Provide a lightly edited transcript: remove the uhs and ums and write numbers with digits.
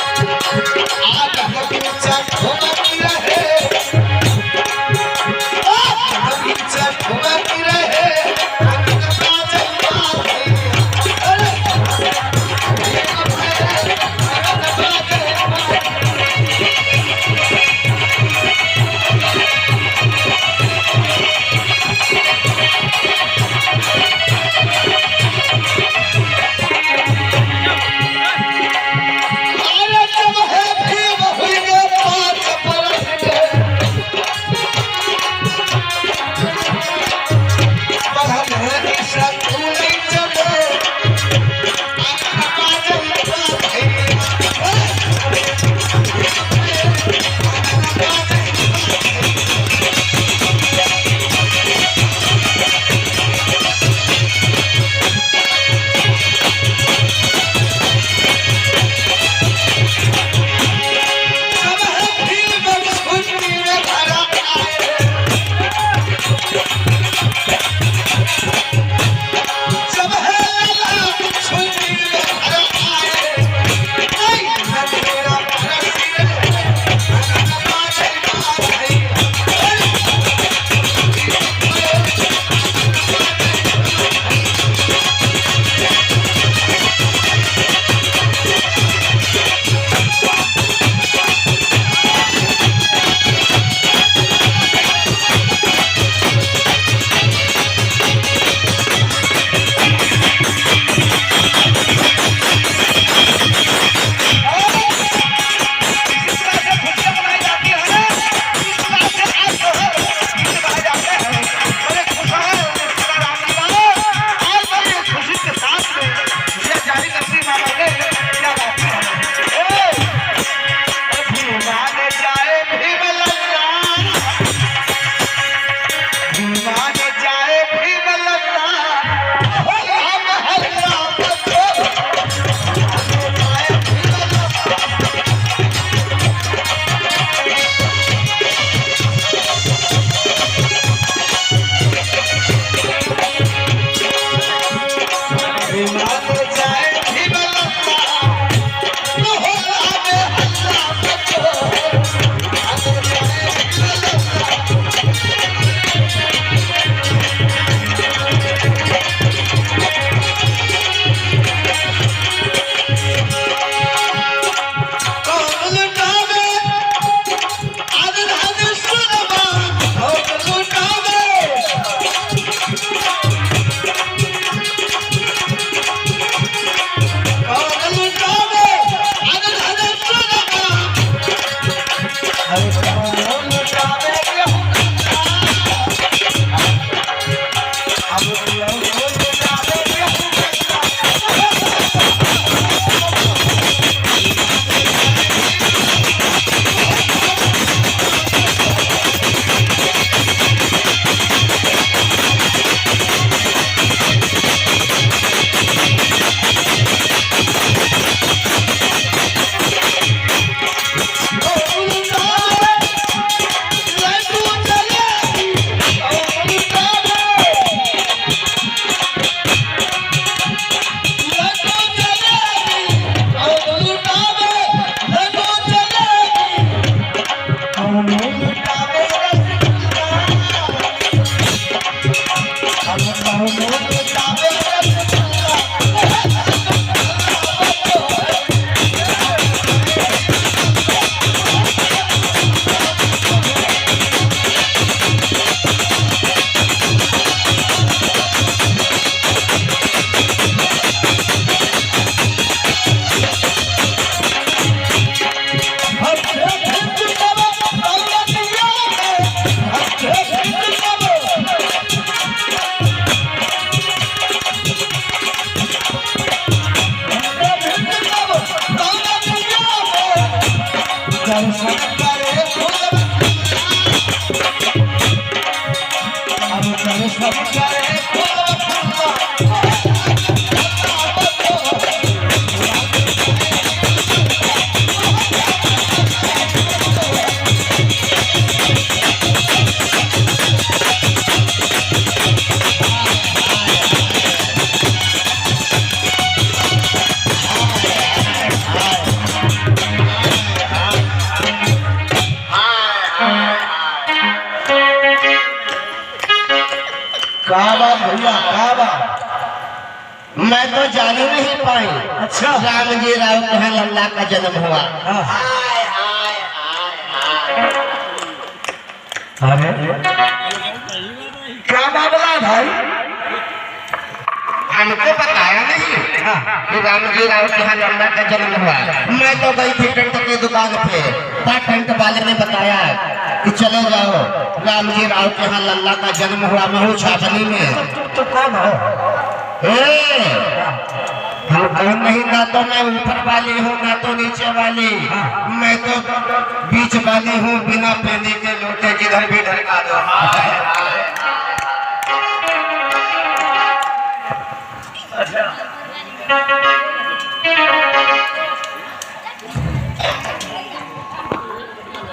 आज हम पीछा घूमती रहे मैं तो जान ही नहीं पाई। अच्छा। राम जी राव के यहाँ लल्ला का जन्म हुआ। अरे क्या मामला है भाई? हमको बताया नहीं कि राम जी राव के यहाँ लल्ला का जन्म हुआ। मैं तो गई थी टेंट की दुकान पे, टेंट वाले ने बताया कि चले जाओ, राम जी राव के यहाँ लल्ला का जन्म हुआ महू छावनी में। तो कौन हो? हम कौन नहीं, ना तो मैं ऊपर वाली हूँ ना तो नीचे वाली, मैं तो बीच वाली हूँ, बिना पहने के लोटे जिधर भी ढलका दो। अच्छा।